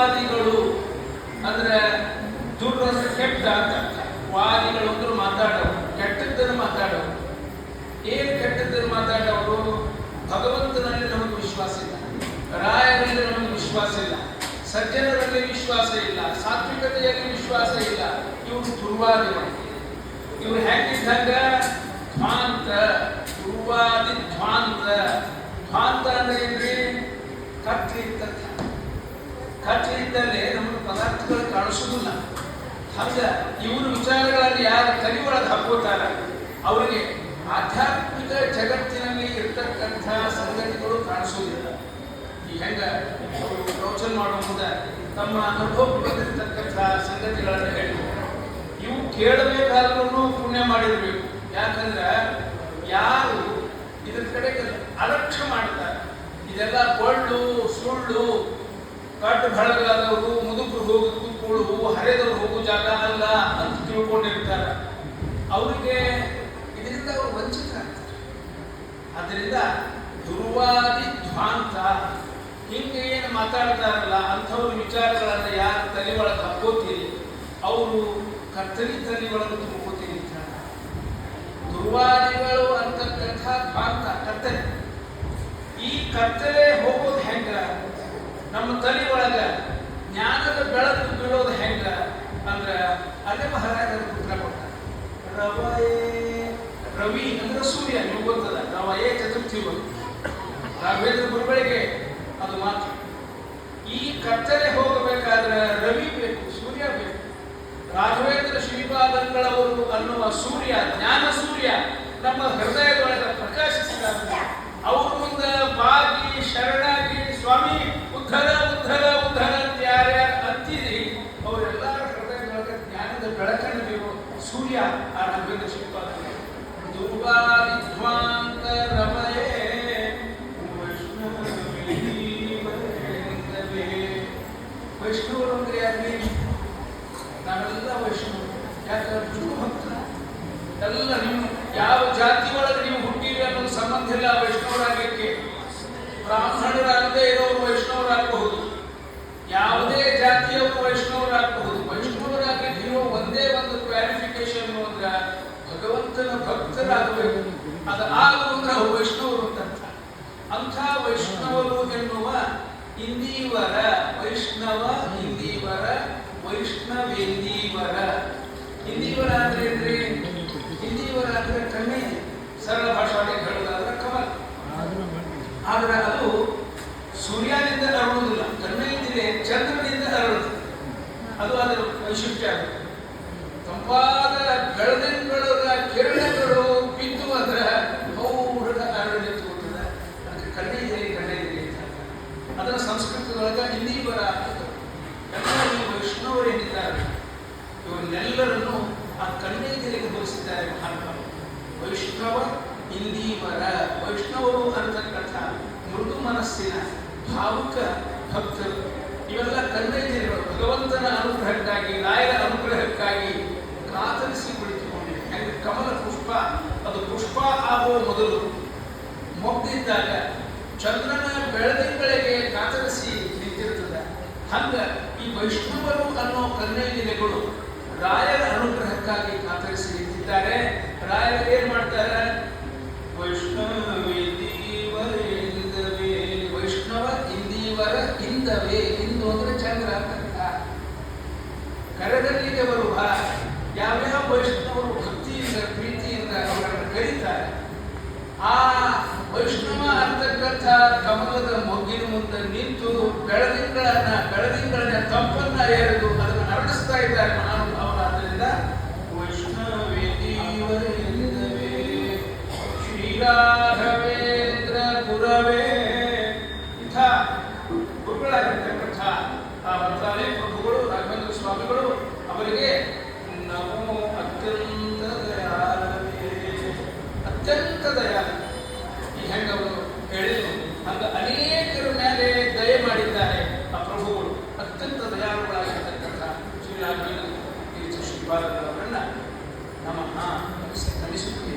ದುರ್ವಾದಿಗಳು ಅಂದ್ರೆ ದುರ್ ಅಂದ್ರೆ ಕೆಟ್ಟ ಅಂತ ಅರ್ಥ. ವಾದಿಗಳು ಅಂದ್ರೆ ಮಾತಾಡೋರು, ಕೆಟ್ಟದ್ದನ್ನು ಮಾತಾಡೋರು. ಏನು ಕೆಟ್ಟದ್ದನ್ನು ಮಾತಾಡೋರು? ಭಗವಂತನಲ್ಲಿ ನಮಗೆ ವಿಶ್ವಾಸ ಇಲ್ಲ, ರಾಯರಲ್ಲಿ ನಮಗೆ ವಿಶ್ವಾಸ ಇಲ್ಲ, ಸಜ್ಜನರಲ್ಲಿ ವಿಶ್ವಾಸ ಇಲ್ಲ, ಸಾತ್ವಿಕತೆಯಲ್ಲಿ ವಿಶ್ವಾಸ ಇಲ್ಲ. ಇವರು ದುರ್ವಾದಿಗಳು. ಇವ್ರು ಹೆಂಗಿದ್ದಂಗ ಧ್ವಾಂತ, ದುರ್ವಾದಿ ಧ್ವಾಂತ. ಧ್ವಾಂತ ಅಂದ್ರೆ ಏನ್ರಿ? ಕತ್ಲಿ ಇದ್ದಂತ. ಕತ್ಲಿ ಇದ್ದಲ್ಲಿ ನಮಗೆ ಪದಾರ್ಥಗಳು ಕಾಣಿಸೋದಿಲ್ಲ. ಹಂಗ ಇವ್ರ ವಿಚಾರಗಳನ್ನು ಯಾರು ತಲೆ ಒಳಗೆ ಹಾಕೋತಾರ ಅವರಿಗೆ ಆಧ್ಯಾತ್ಮಿಕ ಜಗತ್ತಿನಲ್ಲಿ ಇರ್ತಕ್ಕಂಥ ಸಂಗತಿಗಳು ಕಾಣಿಸೋದಿಲ್ಲ. ಈ ಹೆಂಗ ಅವರು ಪ್ರವಚನ ಮಾಡೋ ಮುಂದೆ ತಮ್ಮ ಅನುಭವಕ್ಕೆ ಬಂದಿರತಕ್ಕಂಥ ಸಂಗತಿಗಳನ್ನು ಹೇಳಿ ಇವು ಕೇಳಬೇಕಾದ್ರೂ ಪುಣ್ಯ ಮಾಡಿರ್ಬೇಕು. ಯಾಕಂದ್ರೆ ಯಾರು ಇದ್ರ ಕಡೆಗೆ ಅಲಕ್ಷ್ಯ ಮಾಡ್ತಾರೆ, ಇದೆಲ್ಲ ಕೊಳ್ಳು ಸುಳ್ಳು, ಕಟ್ಟು ಬೆಳಗಾದವರು, ಮುದುಕರು ಹೋಗಿ ಕೂತ್ಕೊಳ್ಳು, ಹರಿದವರು ಹೋಗೋ ಜಾಗ ಅಲ್ಲ ಅಂತ ತಿಳ್ಕೊಂಡಿರ್ತಾರೆ. ಅವರಿಗೆ ಇದರಿಂದ ಅವರು ವಂಚಿತ ಆಗ್ತಾರೆ. ಆದ್ದರಿಂದ ದುರ್ವಾದಿ ಧ್ವಾಂತ ಹಿಂಗೆ ಏನು ಮಾತಾಡ್ತಾರಲ್ಲ ಅಂಥವ್ರ ವಿಚಾರಗಳನ್ನು ಯಾರು ತಲೆ ಒಳಗೆ ಹಾಕೋತೀರಿ ಅವರು ಕತ್ತಲಿ ತಲೆ ಒಳಗೆ ತುಂಬ್ಕೋತೀರಿ. ದುರ್ವಾದಿಗಳು ಅಂತಕ್ಕಂಥ ಧ್ವಾಂತ ಕತ್ತಲೆ. ಈ ಕತ್ತಲೆ ಹೋಗೋದು ಹೆಂಗ? ನಮ್ಮ ತಲೆ ಒಳಗ ಜ್ಞಾನದ ಬೆಳಕು ಬೀಳೋದು ಹೆಂಗ ಅಂದ್ರೆ ಅಲ್ಲೇ ಮಹಾರಾಜರು ಉತ್ತರ ಕೊಡ್ತಾರೆ. ರವಿ ಅಂದ್ರೆ ಸೂರ್ಯ, ನೀವು ಗೊತ್ತದ. ರವಯೇ ಚತುರ್ಥಿ ಬಂತು ರಾಘವೇಂದ್ರ ಗುರುಗಳಿಗೆ ಅದು ಮಾತ್ರ. ಈ ಕತ್ತಲೆ ಹೋಗಬೇಕಾದ್ರೆ ರವಿ ಬೇಕು, ಸೂರ್ಯ ಬೇಕು. ರಾಘವೇಂದ್ರ ಶ್ರೀಪಾದಂಗಳವರು ಅನ್ನುವ ಸೂರ್ಯ, ಜ್ಞಾನ ಸೂರ್ಯ ನಮ್ಮ ಹೃದಯದೊಳಗೆ ಪ್ರಕಾಶಿಸಿದಾಗ ಅವ್ರ ಮುಂದೆ ಬಾಗಿ ಶರಣಾಗಿ ಸ್ವಾಮಿ ಉದ್ಧರ ಉದ್ಧರ ಉದ್ಧರ ಅಂತ ಯಾರ್ಯಾರು ಅಂತೀರಿ ಅವರೆಲ್ಲರ ಹೃದಯದೊಳಗೆ ಜ್ಞಾನದ ಬೆಳಕನ್ನು ಬೀರೋ ಸೂರ್ಯ ಆ ರಾಘವೇಂದ್ರ ಶ್ರೀಪಾದಂಗಳು. ದುರ್ವಾದಿಧ್ವಾಂತ ರಮಯೇ ವೈಷ್ಣವರು ಅಂದ್ರೆ ಯಾರಿಗೆ? ನಾವೆಲ್ಲ ವೈಷ್ಣವರು. ಯಾಕಂದ್ರೆ ಭಕ್ತ ಎಲ್ಲ ನೀವು ಯಾವ ಜಾತಿ ಒಳಗೆ ನೀವು ಹುಟ್ಟಿರಿ ಅನ್ನೋದು ಸಂಬಂಧ ಇಲ್ಲ ವೈಷ್ಣವರಾಗಲಿಕ್ಕೆ. ಬ್ರಾಹ್ಮಣರಾಗದೇ ಇರೋರು ವೈಷ್ಣವರಾಗಬಹುದು, ಯಾವುದೇ ಜಾತಿಯವರು ವೈಷ್ಣವರಾಗಬಹುದು. ವೈಷ್ಣವರಾಗಲಿಕ್ಕೆ ಇರೋ ಒಂದೇ ಒಂದು ಕ್ವಾಲಿಫಿಕೇಶನ್ ಅಂದ್ರೆ ಭಗವಂತನ ಭಕ್ತರಾಗಬೇಕು. ಅದು ಆಗುವಂದ್ರೆ ಅವರು ವೈಷ್ಣವರು ಅಂತ. ಅಂಥ ವೈಷ್ಣವರು ಎನ್ನುವ ಇಂದೀವರ, ವೈಷ್ಣವ ಇಂದೀವರ, ವೈಷ್ಣವೇಂದೀವರ. ಇಂದೀವರ ಅಂದ್ರೆ ಏನ್ರಿ? ಇಂದೀವರ ಅಂದ್ರೆ ಕಣ್ಣೆ, ಸರಳ ಭಾಷೆಗೆ ಹೇಳೋದಾದ್ರೆ ಕಮಲ. ಆದ್ರೆ ಅದು ಸೂರ್ಯನಿಂದ ಅರಳುವುದಿಲ್ಲ, ಕಣ್ಣೆಯಿಂದಲೇ ಚಂದ್ರನಿಂದ ಅರಳುತ್ತದೆ. ಅದು ಅದರ ವೈಶಿಷ್ಟ್ಯ. ತಂಪಾದ ಬೆಳದಿಂಗಳ ಕಿರಣಗಳು ಬಿದ್ದು ಅದರ ಮೌಢ ಅರಳಿತ್ತುತ್ತದೆ. ಅದಕ್ಕೆ ಕಣ್ಣೆಯಿದೆ ಕಣ್ಣೆಯಿದೆ ಅಂತ. ಅದರ ಸಂಸ್ಕೃತದೊಳಗ ಇಂದೀವರ ಎಲ್ಲ ಈ ವೈಷ್ಣವರೇನಿದ್ದಾರೆ ಇವರನ್ನೆಲ್ಲರನ್ನು ಆ ಕಣ್ಣೆದಿರಿಗೆ ಹೋಲಿಸಿದ್ದಾರೆ ಮಹಾತ್ಮರು. ವೈಷ್ಣವ ಇಂದೀವರ, ವೈಷ್ಣವರು ಅಂತಕ್ಕಂಥ ಮೃದು ಮನಸ್ಸಿನ ಭಾವುಕ ಭಕ್ತರು. ಇವೆಲ್ಲ ಕಣ್ಣೆದಿರಿಗಳು ಭಗವಂತನ ಅನುಗ್ರಹಕ್ಕಾಗಿ, ರಾಯರ ಅನುಗ್ರಹಕ್ಕಾಗಿ ಕಾತರಿಸಿ ಕುಳಿತುಕೊಂಡಿವೆ. ಯಾಕಂದ್ರೆ ಕಮಲ ಪುಷ್ಪ ಅದು ಪುಷ್ಪ ಆಗುವ ಮೊದಲು ಮೊಗ್ಗಿದ್ದಾಗ ಚಂದ್ರನ ಬೆಳದಿಂಗಳಿಗೆ ಕಾತರಿಸಿ ನಿಂತಿರ್ತದೆ. ಹಂಗ ಈ ವೈಷ್ಣವರು ಅನ್ನೋ ಕನ್ನಡಿಗರು ರಾಯರ ಅನುಗ್ರಹಕ್ಕಾಗಿ ಕಾತರಿಸಿ ನಿಂತಿದ್ದಾರೆ. ರಾಯರು ಏನ್ ಮಾಡ್ತಾರೆ? ವೈಷ್ಣವೇಂದೀವರೇ, ವೈಷ್ಣವ ಇಂದೀವರ ಇಂದವೇ. ಇಂದು ಅಂದ್ರೆ ಚಂದ್ರ ಅಂತ. ಕರೆದಲ್ಲಿಗೆ ಬರುವ ಯಾವ್ಯಾವ ವೈಷ್ಣವರು ಭಕ್ತಿಯಿಂದ ಪ್ರೀತಿಯಿಂದ ಅವರನ್ನು ಕರೀತಾರೆ, ಆ ವೈಷ್ಣವ ಅಂತಕ್ಕಂಥ ಕಮಲದ ಮೊಗ್ಗಿನ ಮುಂದೆ ನಿಂತು ಬೆಳದಿಂಗಳನ್ನ ತಂಪನ್ನ ಎರೆದು ಅದನ್ನು ಹರಡಿಸ್ತಾ ಇದ್ದಾರೆ ಮಹಾನುಭಾವರು. ಆದ್ದರಿಂದ ವೈಷ್ಣವೇಂದೀವರೇ ಶ್ರೀರಾಘವೇಂದ್ರ ಗುರವೇ ಇಂಥ ಗುರುಗಳಾಗಿರ್ತಕ್ಕಂಥ ಆ ಮಂತ್ರಾಲಯ ಪ್ರಭುಗಳು ರಾಘವೇಂದ್ರ ಸ್ವಾಮಿಗಳು ಅವರಿಗೆ ನಮೋ ಅತ್ಯಂತ ದಯಾಳವೇ. ಅತ್ಯಂತ ದಯಾಳ. ಈ ಹೆಂಗವರು ಹೇಳಿದ್ರು ಹಂಗ ಅನೇಕರ ಮೇಲೆ ದಯೆ ಮಾಡಿದ್ದಾರೆ ಆ ಪ್ರಭುಗಳು. ಅತ್ಯಂತ ದಯಾಳುಗಳಾಗಿರ್ತಕ್ಕಂಥ ಶ್ರೀ ರಾಘವೇಂದ್ರ ಶ್ರೀಪಾದಗಳವರನ್ನ ನಮಃ ನಮಿಸುತ್ತೇವೆ.